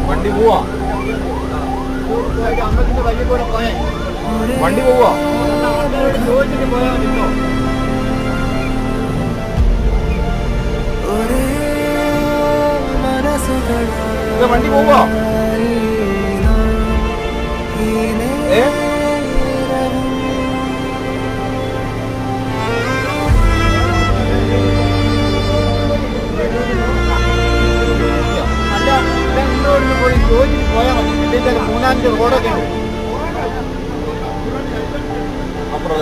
വണ്ടി പോവാ, അമ്പലത്തിന്റെ വഴി പോലെ പോയാ വണ്ടി പോവാ. ചോദിച്ചിട്ട് പോയാൽ മതിയോ? വണ്ടി പോവാ. പോയി ചോദിച്ചിട്ട് പോയാൽ മതി. ഇതിന്റെ 3-5 റോഡൊക്കെ ഉണ്ട്. അപ്പുറം